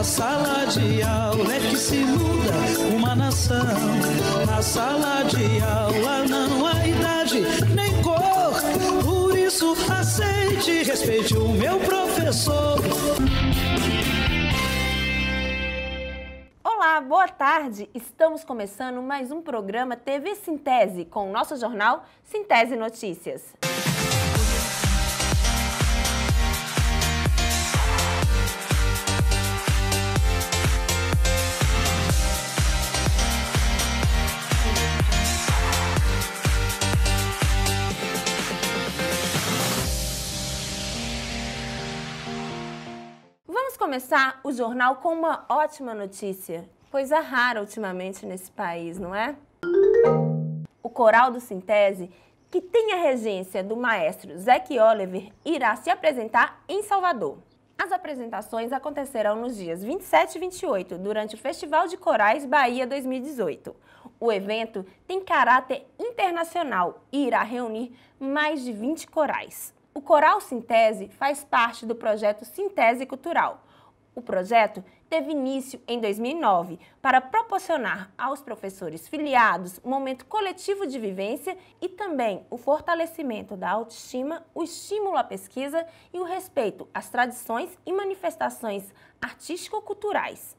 Na sala de aula é que se muda uma nação. Na sala de aula não há idade nem cor. Por isso aceite e respeite o meu professor. Olá, boa tarde! Estamos começando mais um programa TV Sintese com o nosso jornal Sintese Notícias. Vamos começar o jornal com uma ótima notícia, coisa rara ultimamente nesse país, não é? O Coral do Sintese, que tem a regência do maestro Zack Oliver, irá se apresentar em Salvador. As apresentações acontecerão nos dias 27 e 28, durante o Festival de Corais Bahia 2018. O evento tem caráter internacional e irá reunir mais de 20 corais. O Coral Sintese faz parte do projeto Sintese Cultural. O projeto teve início em 2009 para proporcionar aos professores filiados um momento coletivo de vivência e também o fortalecimento da autoestima, o estímulo à pesquisa e o respeito às tradições e manifestações artístico-culturais.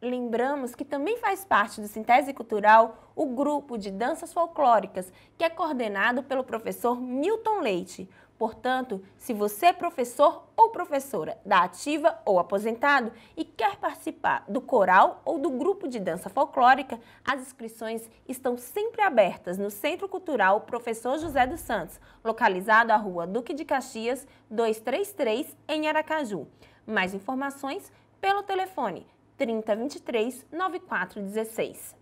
Lembramos que também faz parte do Sintese Cultural o grupo de danças folclóricas, que é coordenado pelo professor Milton Leite. Portanto, se você é professor ou professora da ativa ou aposentado e quer participar do coral ou do grupo de dança folclórica, as inscrições estão sempre abertas no Centro Cultural Professor José dos Santos, localizado à Rua Duque de Caxias, 233, em Aracaju. Mais informações pelo telefone 3023-9416.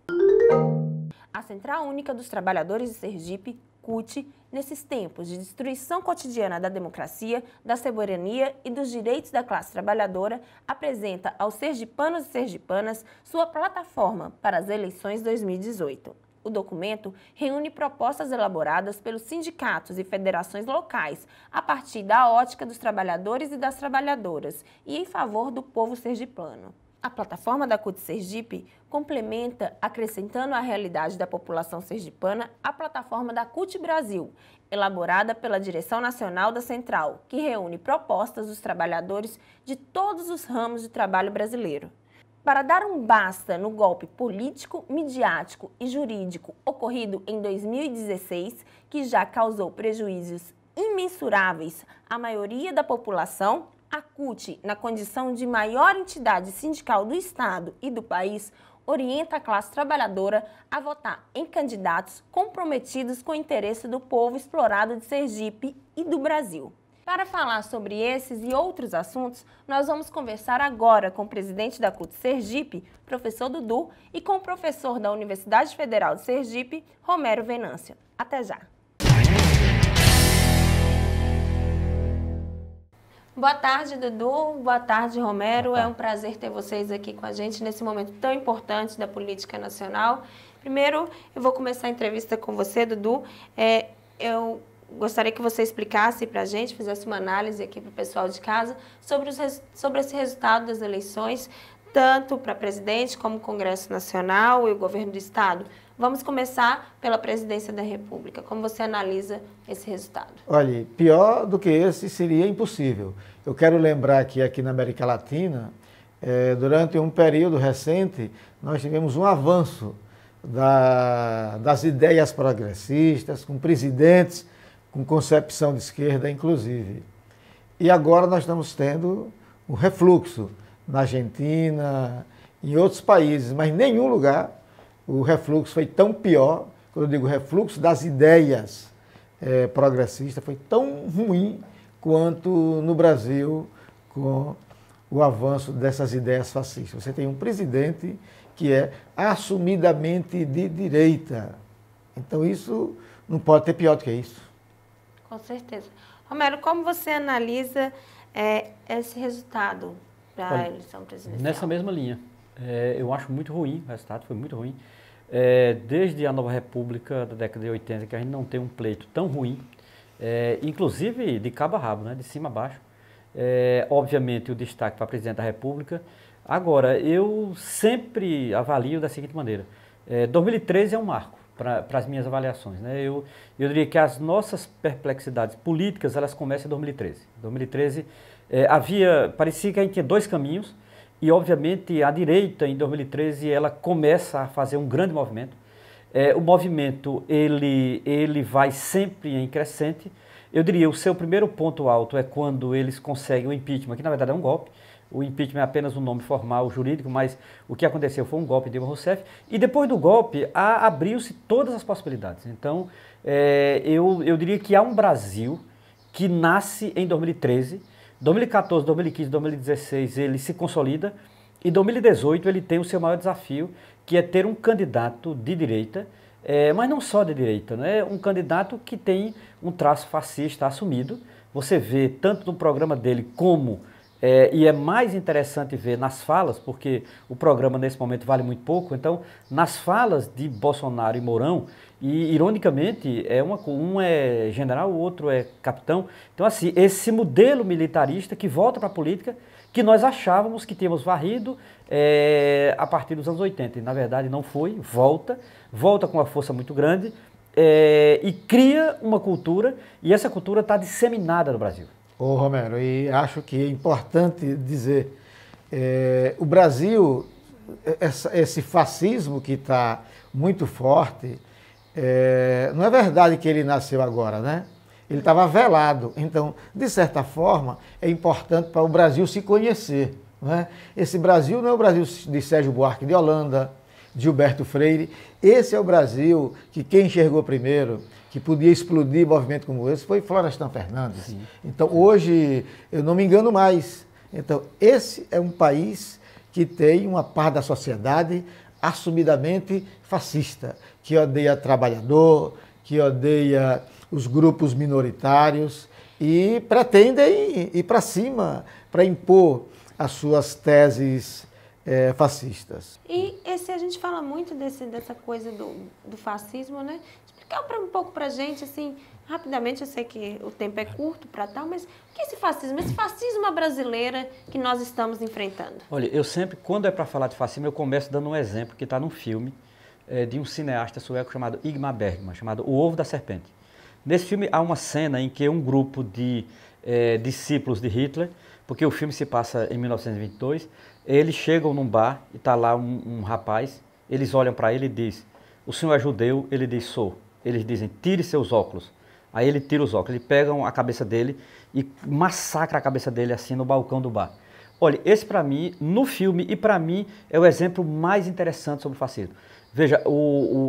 A Central Única dos Trabalhadores de Sergipe, CUT, nesses tempos de destruição cotidiana da democracia, da soberania e dos direitos da classe trabalhadora, apresenta aos sergipanos e sergipanas sua plataforma para as eleições 2018. O documento reúne propostas elaboradas pelos sindicatos e federações locais a partir da ótica dos trabalhadores e das trabalhadoras e em favor do povo sergipano. A plataforma da CUT Sergipe complementa, acrescentando à realidade da população sergipana, a plataforma da CUT Brasil, elaborada pela Direção Nacional da Central, que reúne propostas dos trabalhadores de todos os ramos de trabalho brasileiro. Para dar um basta no golpe político, midiático e jurídico ocorrido em 2016, que já causou prejuízos imensuráveis à maioria da população, a CUT, na condição de maior entidade sindical do Estado e do país, orienta a classe trabalhadora a votar em candidatos comprometidos com o interesse do povo explorado de Sergipe e do Brasil. Para falar sobre esses e outros assuntos, nós vamos conversar agora com o presidente da CUT Sergipe, professor Dudu, e com o professor da Universidade Federal de Sergipe, Romero Venâncio. Até já! Boa tarde, Dudu. Boa tarde, Romero. É um prazer ter vocês aqui com a gente nesse momento tão importante da política nacional. Primeiro, eu vou começar a entrevista com você, Dudu. Eu gostaria que você explicasse para a gente, fizesse uma análise aqui para o pessoal de casa sobre esse resultado das eleições, tanto para presidente como Congresso Nacional e o governo do Estado. Vamos começar pela presidência da República. Como você analisa esse resultado? Olha, pior do que esse seria impossível. Eu quero lembrar que aqui na América Latina, durante um período recente, nós tivemos um avanço das ideias progressistas, com presidentes com concepção de esquerda, inclusive. E agora nós estamos tendo um refluxo na Argentina, em outros países, mas em nenhum lugar o refluxo foi tão pior. Quando eu digo refluxo das ideias progressistas, foi tão ruim quanto no Brasil com o avanço dessas ideias fascistas. Você tem um presidente que é assumidamente de direita. Então isso não pode ter pior do que isso. Com certeza. Romero, como você analisa esse resultado para a eleição presidencial? Nessa mesma linha. Eu acho muito ruim o resultado, foi muito ruim. Desde a Nova República da década de 80, que a gente não tem um pleito tão ruim, inclusive de cabo a rabo, né, de cima a baixo. Obviamente o destaque para presidente da República, Agora, eu sempre avalio da seguinte maneira, 2013 é um marco para as minhas avaliações, né? Eu diria que as nossas perplexidades políticas, elas começam em 2013. 2013, parecia que a gente tinha dois caminhos, e obviamente a direita em 2013 ela começa a fazer um grande movimento. O movimento ele vai sempre em crescente. Eu diria o seu primeiro ponto alto é quando eles conseguem o impeachment, que na verdade é um golpe. O impeachment é apenas um nome formal, jurídico, mas o que aconteceu foi um golpe de Dilma Rousseff. E depois do golpe, abriu-se todas as possibilidades. Então, eu diria que há um Brasil que nasce em 2013, 2014, 2015, 2016 ele se consolida, e 2018 ele tem o seu maior desafio, que é ter um candidato de direita, mas não só de direita, né? Um candidato que tem um traço fascista assumido. Você vê tanto no programa dele como... e é mais interessante ver nas falas, porque o programa nesse momento vale muito pouco, então nas falas de Bolsonaro e Mourão, e ironicamente um é general, o outro é capitão, então assim, esse modelo militarista que volta para a política, que nós achávamos que tínhamos varrido a partir dos anos 80, e na verdade não foi, volta com uma força muito grande e cria uma cultura, e essa cultura está disseminada no Brasil. Ô Romero, e acho que é importante dizer, o Brasil, esse fascismo que está muito forte, não é verdade que ele nasceu agora, né? Ele estava velado, então, de certa forma, é importante para o Brasil se conhecer, né? Esse Brasil não é o Brasil de Sérgio Buarque de Holanda, de Gilberto Freire, esse é o Brasil que quem enxergou primeiro, que podia explodir movimento como esse, foi Florestan Fernandes. Sim. Então, hoje, eu não me engano mais. Então, esse é um país que tem uma parte da sociedade assumidamente fascista, que odeia trabalhador, que odeia os grupos minoritários e pretendem ir para cima para impor as suas teses fascistas. E a gente fala muito dessa coisa do fascismo, né? Explicar um pouco para a gente, assim, rapidamente, eu sei que o tempo é curto para tal, mas o que é esse fascismo? Esse fascismo brasileira que nós estamos enfrentando? Olha, eu sempre, quando é para falar de fascismo, eu começo dando um exemplo que está num filme de um cineasta sueco chamado Ingmar Bergman, chamado O Ovo da Serpente. Nesse filme há uma cena em que um grupo de discípulos de Hitler, porque o filme se passa em 1922, eles chegam num bar e está lá um rapaz, eles olham para ele e dizem, o senhor é judeu? Ele diz, sou. Eles dizem, tire seus óculos. Aí ele tira os óculos, eles pegam a cabeça dele e massacram a cabeça dele assim no balcão do bar. Olha, esse para mim, no filme e para mim, é o exemplo mais interessante sobre o fascismo. Veja,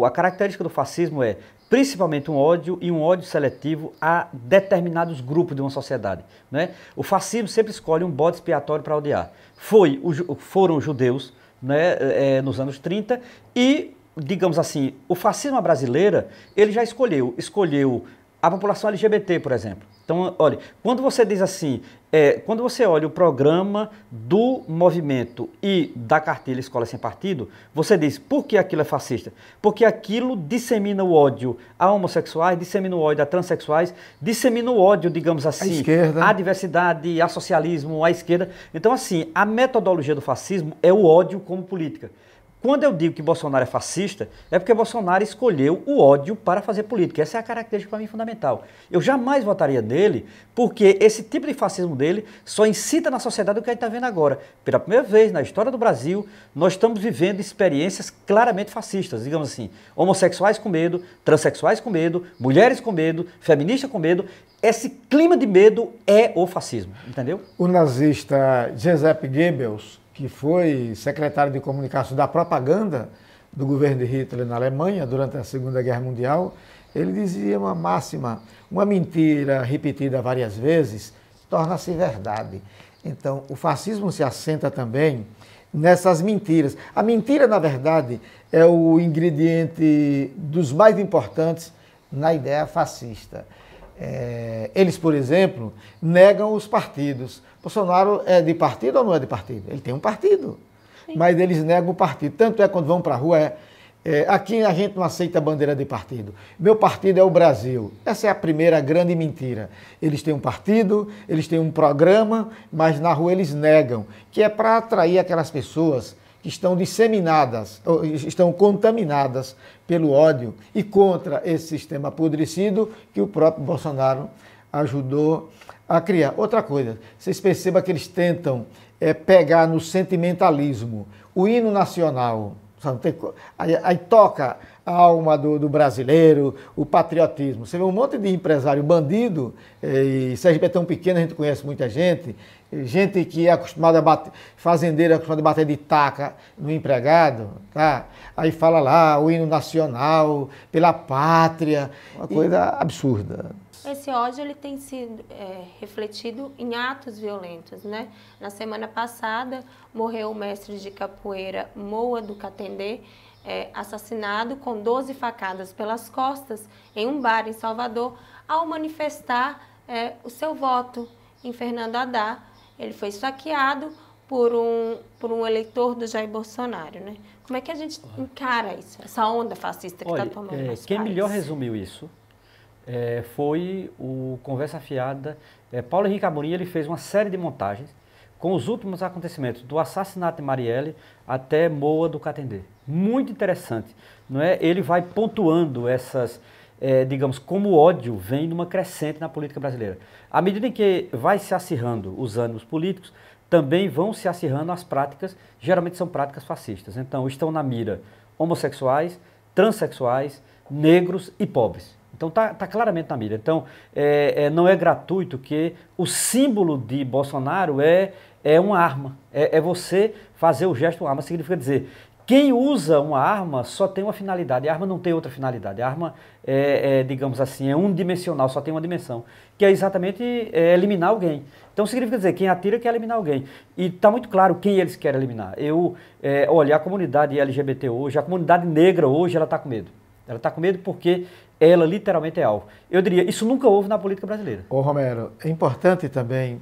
a característica do fascismo é principalmente um ódio e um ódio seletivo a determinados grupos de uma sociedade, né? O fascismo sempre escolhe um bode expiatório para odiar. Foram os judeus, né, nos anos 30 e, digamos assim, o fascismo brasileiro, ele já escolheu a população LGBT, por exemplo. Então, olha, quando você diz assim, quando você olha o programa do movimento e da cartilha Escola Sem Partido, você diz, por que aquilo é fascista? Porque aquilo dissemina o ódio a homossexuais, dissemina o ódio a transexuais, dissemina o ódio, digamos assim, à diversidade, a socialismo, à esquerda. Então, assim, a metodologia do fascismo é o ódio como política. Quando eu digo que Bolsonaro é fascista, é porque Bolsonaro escolheu o ódio para fazer política. Essa é a característica para mim fundamental. Eu jamais votaria nele, porque esse tipo de fascismo dele só incita na sociedade o que a gente está vendo agora. Pela primeira vez na história do Brasil, nós estamos vivendo experiências claramente fascistas, digamos assim, homossexuais com medo, transexuais com medo, mulheres com medo, feministas com medo. Esse clima de medo é o fascismo, entendeu? O nazista Joseph Goebbels, que foi secretário de comunicação da propaganda do governo de Hitler na Alemanha durante a Segunda Guerra Mundial, ele dizia uma máxima, uma mentira repetida várias vezes torna-se verdade. Então, o fascismo se assenta também nessas mentiras. A mentira, na verdade, é o ingrediente dos mais importantes na ideia fascista. Eles, por exemplo, negam os partidos. Bolsonaro é de partido ou não é de partido? Ele tem um partido, sim, mas eles negam o partido. Tanto é quando vão para a rua, Aqui a gente não aceita bandeira de partido. Meu partido é o Brasil. Essa é a primeira grande mentira. Eles têm um partido, eles têm um programa, mas na rua eles negam, que é para atrair aquelas pessoas que estão disseminadas, ou estão contaminadas pelo ódio e contra esse sistema apodrecido que o próprio Bolsonaro ajudou a criar. Outra coisa, vocês percebam que eles tentam pegar no sentimentalismo o hino nacional, aí toca a alma do brasileiro, o patriotismo. Você vê um monte de empresário bandido, e Sergipe é tão pequeno, a gente conhece muita gente que é acostumada a bater, fazendeiro é acostumado a bater de taca no empregado, tá? Aí fala lá o hino nacional, pela pátria, uma coisa absurda. Esse ódio ele tem sido refletido em atos violentos, né? Na semana passada, morreu o mestre de capoeira Moa do Catendê, assassinado com 12 facadas pelas costas em um bar em Salvador, ao manifestar o seu voto em Fernando Haddad. Ele foi esfaqueado por um eleitor do Jair Bolsonaro, né? Como é que a gente encara isso, essa onda fascista que está tomando nosso quem país? melhor resumiu isso foi o Conversa Fiada. Paulo Henrique Amorim, ele fez uma série de montagens com os últimos acontecimentos, do assassinato de Marielle até Moa do Catendê. Muito interessante, não é? Ele vai pontuando essas, digamos, como o ódio vem numa crescente na política brasileira. À medida em que vai se acirrando os ânimos políticos, também vão se acirrando as práticas, geralmente são práticas fascistas. Então, estão na mira homossexuais, transexuais, negros e pobres. Então está claramente na mira. Então não é gratuito que o símbolo de Bolsonaro é uma arma. É você fazer o gesto de uma arma. Significa dizer, quem usa uma arma só tem uma finalidade. A arma não tem outra finalidade. A arma digamos assim, é unidimensional, só tem uma dimensão. Que é exatamente eliminar alguém. Então significa dizer, quem atira quer eliminar alguém. E está muito claro quem eles querem eliminar. Olha, a comunidade LGBT hoje, a comunidade negra hoje, ela está com medo. Ela está com medo porque ela literalmente é alvo. Eu diria, isso nunca houve na política brasileira. Ô Romero, é importante também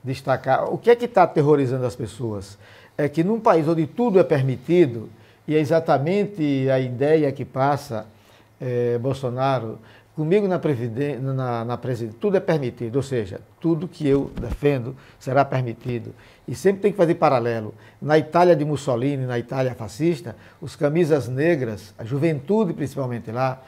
destacar, o que é que está aterrorizando as pessoas? É que num país onde tudo é permitido, e é exatamente a ideia que passa Bolsonaro, comigo na presidência, tudo é permitido, ou seja, tudo que eu defendo será permitido. E sempre tem que fazer paralelo. Na Itália de Mussolini, na Itália fascista, os camisas negras, a juventude principalmente lá,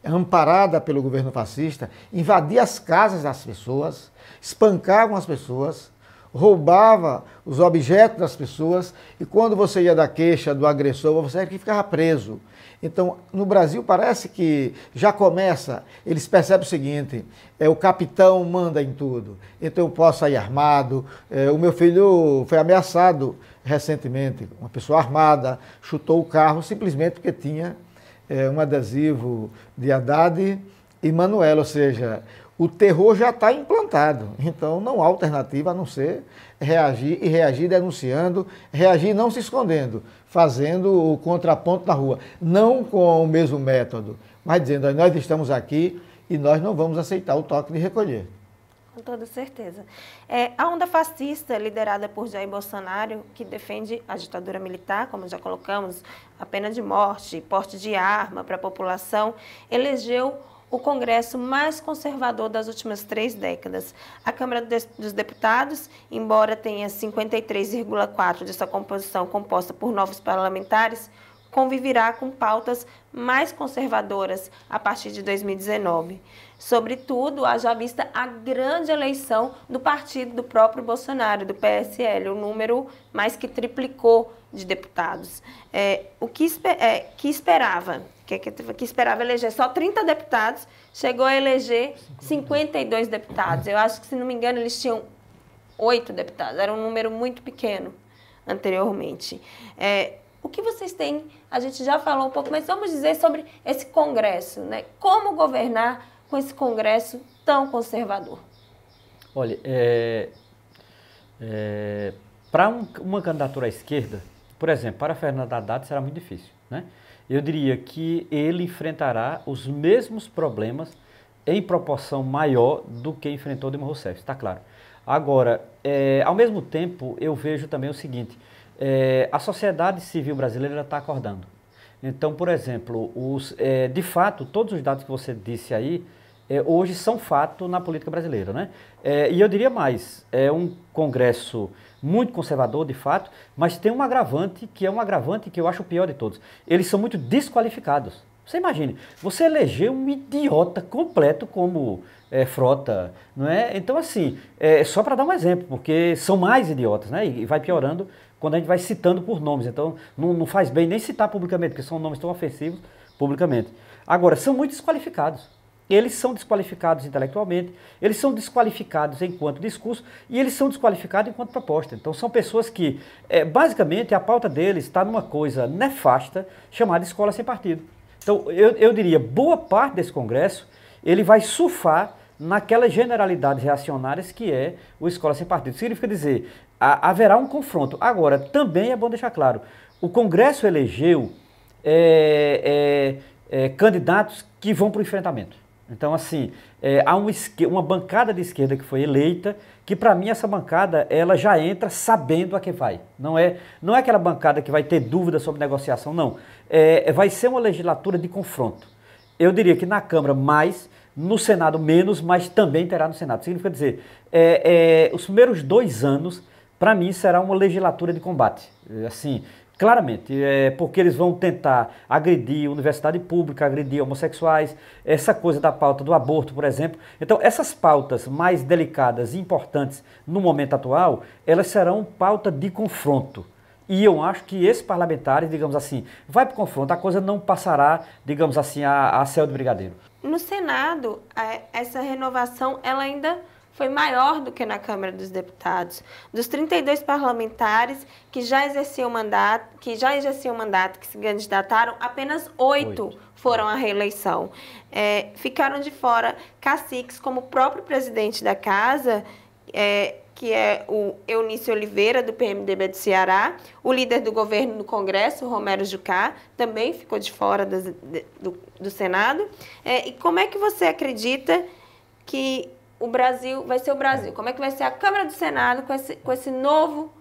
amparada pelo governo fascista, invadia as casas das pessoas, espancavam as pessoas, roubava os objetos das pessoas, e quando você ia dar queixa do agressor, você ficava preso. Então, no Brasil parece que já começa, eles percebem o seguinte, o capitão manda em tudo, então eu posso sair armado. O meu filho foi ameaçado recentemente, uma pessoa armada chutou o carro simplesmente porque tinha um adesivo de Haddad e Manuela, ou seja, o terror já está implantado, então não há alternativa a não ser reagir, e reagir denunciando, reagir não se escondendo, fazendo o contraponto na rua, não com o mesmo método, mas dizendo, nós estamos aqui e nós não vamos aceitar o toque de recolher. Com toda certeza. A onda fascista, liderada por Jair Bolsonaro, que defende a ditadura militar, como já colocamos, a pena de morte, porte de arma para a população, elegeu o Congresso mais conservador das últimas 3 décadas. A Câmara dos Deputados, embora tenha 53,4% de sua composição composta por novos parlamentares, conviverá com pautas mais conservadoras a partir de 2019. Sobretudo, haja vista a grande eleição do partido do próprio Bolsonaro, do PSL, o número mais que triplicou de deputados. Que esperava eleger só 30 deputados, chegou a eleger 52 deputados. Eu acho que, se não me engano, eles tinham 8 deputados, era um número muito pequeno anteriormente. O que vocês têm, a gente já falou um pouco, mas vamos dizer sobre esse Congresso, né? Como governar com esse Congresso tão conservador? Olha, para uma candidatura à esquerda, por exemplo, para Fernando Haddad será muito difícil, né? Eu diria que ele enfrentará os mesmos problemas em proporção maior do que enfrentou Dilma Rousseff, está claro. Agora, ao mesmo tempo, eu vejo também o seguinte, a sociedade civil brasileira está acordando. Então, por exemplo, de fato, todos os dados que você disse aí, hoje são fato na política brasileira, né? E eu diria mais, é um Congresso muito conservador, de fato, mas tem um agravante que eu acho o pior de todos. Eles são muito desqualificados. Você imagine, você eleger um idiota completo como Frota, não é? Então, assim, só para dar um exemplo, porque são mais idiotas, né? E vai piorando quando a gente vai citando por nomes. Então, não faz bem nem citar publicamente, porque são nomes tão ofensivos publicamente. Agora, são muito desqualificados. Eles são desqualificados intelectualmente, eles são desqualificados enquanto discurso e eles são desqualificados enquanto proposta. Então são pessoas que, basicamente, a pauta deles está numa coisa nefasta chamada escola sem partido. Então eu diria, boa parte desse Congresso, ele vai surfar naquelas generalidades reacionárias que é o escola sem partido. Significa dizer, haverá um confronto. Agora, também é bom deixar claro, o Congresso elegeu candidatos que vão para o enfrentamento. Então, assim, há uma bancada de esquerda que foi eleita, que para mim essa bancada ela já entra sabendo a que vai. Não é aquela bancada que vai ter dúvida sobre negociação, não. Vai ser uma legislatura de confronto. Eu diria que na Câmara mais, no Senado menos, mas também terá no Senado. Significa dizer, os primeiros 2 anos, para mim, será uma legislatura de combate. Assim, claramente, porque eles vão tentar agredir a universidade pública, agredir homossexuais, essa coisa da pauta do aborto, por exemplo. Então, essas pautas mais delicadas e importantes no momento atual, elas serão pauta de confronto. E eu acho que esses parlamentares, digamos assim, vai para o confronto, a coisa não passará, digamos assim, a céu de brigadeiro. No Senado, essa renovação, ela ainda foi maior do que na Câmara dos Deputados. Dos 32 parlamentares que já exerciam mandato, que se candidataram, apenas 8 foram à reeleição. Ficaram de fora caciques como o próprio presidente da casa, que é o Eunício Oliveira, do PMDB do Ceará, o líder do governo no Congresso, Romero Jucá, também ficou de fora do Senado. E como é que você acredita que o Brasil vai ser o Brasil? Como é que vai ser a Câmara do Senado com esse novo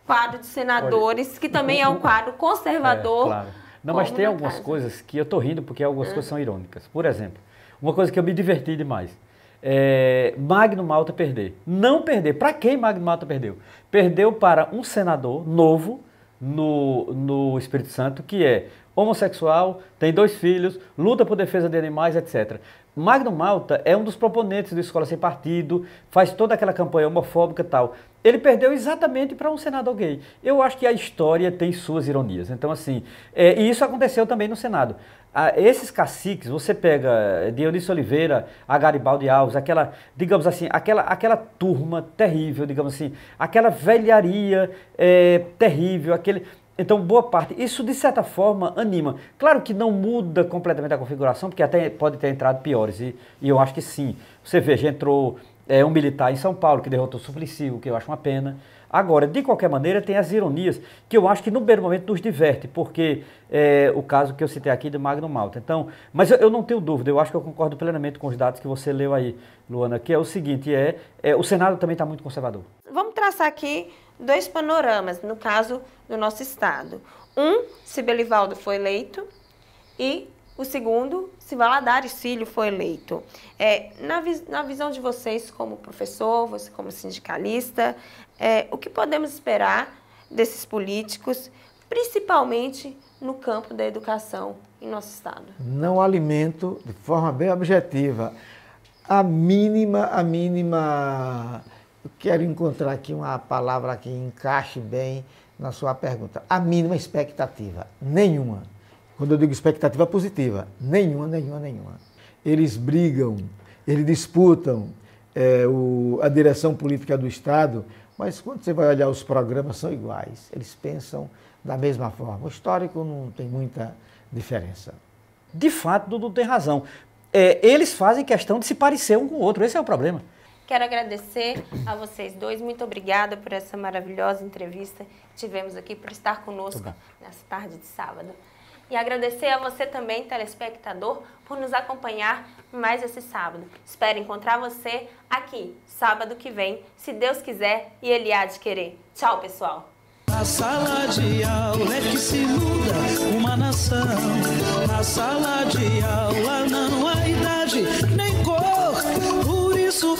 quadro de senadores, que também é um quadro conservador? Claro. Não, mas tem algumas coisas que eu estou rindo porque algumas coisas são irônicas. Por exemplo, uma coisa que eu me diverti demais. Magno Malta perder. Não perder. Para quem Magno Malta perdeu? Perdeu para um senador novo no Espírito Santo, que é homossexual, tem 2 filhos, luta por defesa de animais, etc. Magno Malta é um dos proponentes do Escola Sem Partido, faz toda aquela campanha homofóbica e tal. Ele perdeu exatamente para um senador gay. Eu acho que a história tem suas ironias. Então, assim, e isso aconteceu também no Senado. Esses caciques, você pega de Eunício Oliveira a Garibaldi Alves, aquela, digamos assim, aquela turma terrível, digamos assim, aquela velharia terrível, Então, boa parte, isso de certa forma anima. Claro que não muda completamente a configuração, porque até pode ter entrado piores, e eu acho que sim. Você vê, já entrou um militar em São Paulo que derrotou o Suplicy, o que eu acho uma pena. Agora, de qualquer maneira, tem as ironias, que eu acho que no primeiro momento nos diverte, porque o caso que eu citei aqui de Magno Malta. Então, mas eu não tenho dúvida, eu acho que eu concordo plenamente com os dados que você leu aí, Luana, que é o seguinte, o Senado também está muito conservador. Vamos traçar aqui 2 panoramas, no caso do nosso estado. Se Belivaldo foi eleito, e o segundo, se Valadares Filho foi eleito. Na visão de vocês como professor, você como sindicalista, o que podemos esperar desses políticos, principalmente no campo da educação em nosso estado? Não alimento, de forma bem objetiva, a mínima, eu quero encontrar aqui uma palavra que encaixe bem na sua pergunta, a mínima expectativa, nenhuma. Quando eu digo expectativa positiva, nenhuma. Eles brigam, eles disputam a direção política do Estado, mas quando você vai olhar os programas, são iguais, eles pensam da mesma forma. O histórico não tem muita diferença. De fato, Dudu tem razão. Eles fazem questão de se parecer um com o outro, esse é o problema. Quero agradecer a vocês 2, muito obrigada por essa maravilhosa entrevista que tivemos aqui, por estar conosco nessa tarde de sábado. E agradecer a você também, telespectador, por nos acompanhar mais esse sábado. Espero encontrar você aqui, sábado que vem, se Deus quiser e Ele há de querer. Tchau, pessoal! Na sala de aula é que se muda uma nação. Na sala de aula não há idade nem cor, por isso